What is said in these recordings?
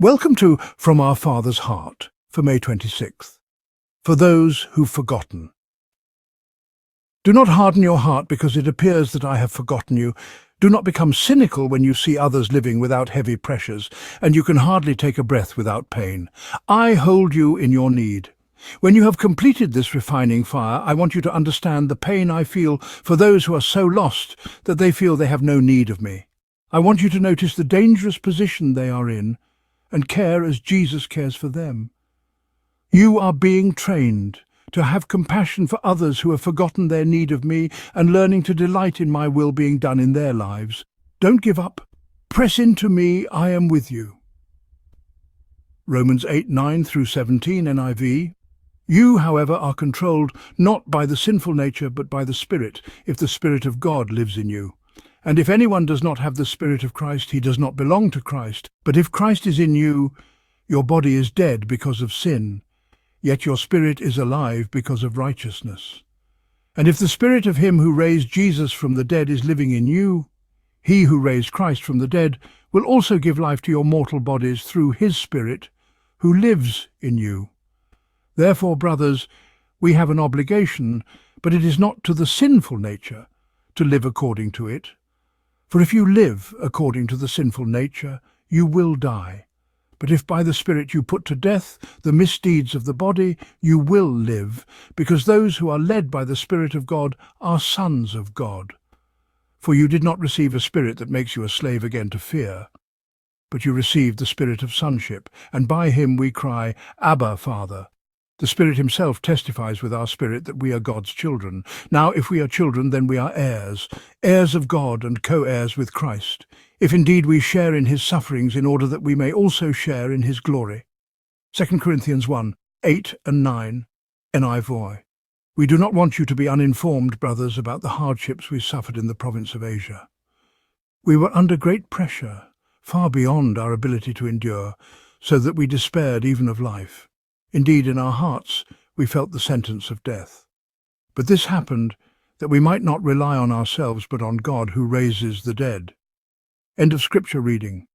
Welcome to From Our Father's Heart for May 26th. For those who've forgotten. Do not harden your heart because it appears that I have forgotten you. Do not become cynical when you see others living without heavy pressures, and you can hardly take a breath without pain. I hold you in your need. When you have completed this refining fire, I want you to understand the pain I feel for those who are so lost that they feel they have no need of me. I want you to notice the dangerous position they are in, and care as Jesus cares for them. You are being trained to have compassion for others who have forgotten their need of me and learning to delight in my will being done in their lives. Don't give up. Press into me, I am with you. Romans 8:9-17 NIV. You, however, are controlled not by the sinful nature but by the Spirit, if the Spirit of God lives in you. And if anyone does not have the Spirit of Christ, he does not belong to Christ. But if Christ is in you, your body is dead because of sin, yet your spirit is alive because of righteousness. And if the Spirit of him who raised Jesus from the dead is living in you, he who raised Christ from the dead will also give life to your mortal bodies through his Spirit who lives in you. Therefore, brothers, we have an obligation, but it is not to the sinful nature to live according to it. For if you live according to the sinful nature, you will die. But if by the Spirit you put to death the misdeeds of the body, you will live, because those who are led by the Spirit of God are sons of God. For you did not receive a spirit that makes you a slave again to fear, but you received the Spirit of sonship, and by him we cry, Abba, Father. The Spirit himself testifies with our spirit that we are God's children. Now, if we are children, then we are heirs, heirs of God and co-heirs with Christ, if indeed we share in his sufferings in order that we may also share in his glory. 2 Corinthians 1:8-9 NIV. We do not want you to be uninformed, brothers, about the hardships we suffered in the province of Asia. We were under great pressure, far beyond our ability to endure, so that we despaired even of life. Indeed, in our hearts, we felt the sentence of death. But this happened that we might not rely on ourselves, but on God who raises the dead. End of Scripture reading.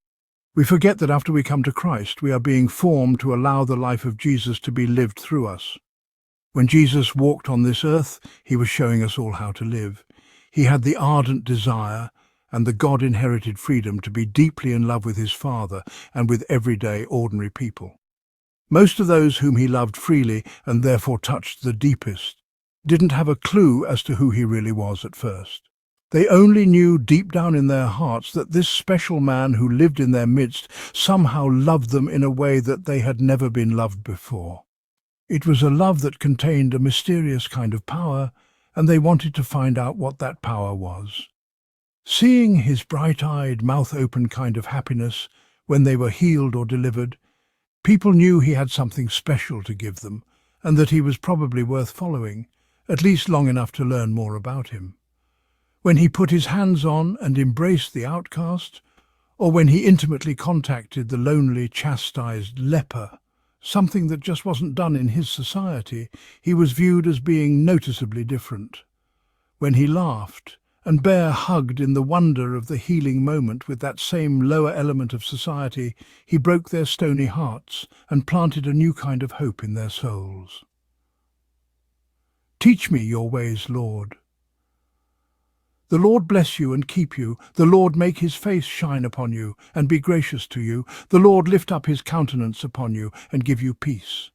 We forget that after we come to Christ, we are being formed to allow the life of Jesus to be lived through us. When Jesus walked on this earth, he was showing us all how to live. He had the ardent desire and the God-inherited freedom to be deeply in love with his Father and with everyday, ordinary people. Most of those whom he loved freely and therefore touched the deepest didn't have a clue as to who he really was at first. They only knew deep down in their hearts that this special man who lived in their midst somehow loved them in a way that they had never been loved before. It was a love that contained a mysterious kind of power, and they wanted to find out what that power was. Seeing his bright-eyed, mouth-open kind of happiness when they were healed or delivered, people knew he had something special to give them, and that he was probably worth following, at least long enough to learn more about him. When he put his hands on and embraced the outcast, or when he intimately contacted the lonely, chastised leper, something that just wasn't done in his society, he was viewed as being noticeably different. When he laughed and Bear hugged in the wonder of the healing moment with that same lower element of society, he broke their stony hearts and planted a new kind of hope in their souls. Teach me your ways, Lord. The Lord bless you and keep you. The Lord make his face shine upon you and be gracious to you. The Lord lift up his countenance upon you and give you peace.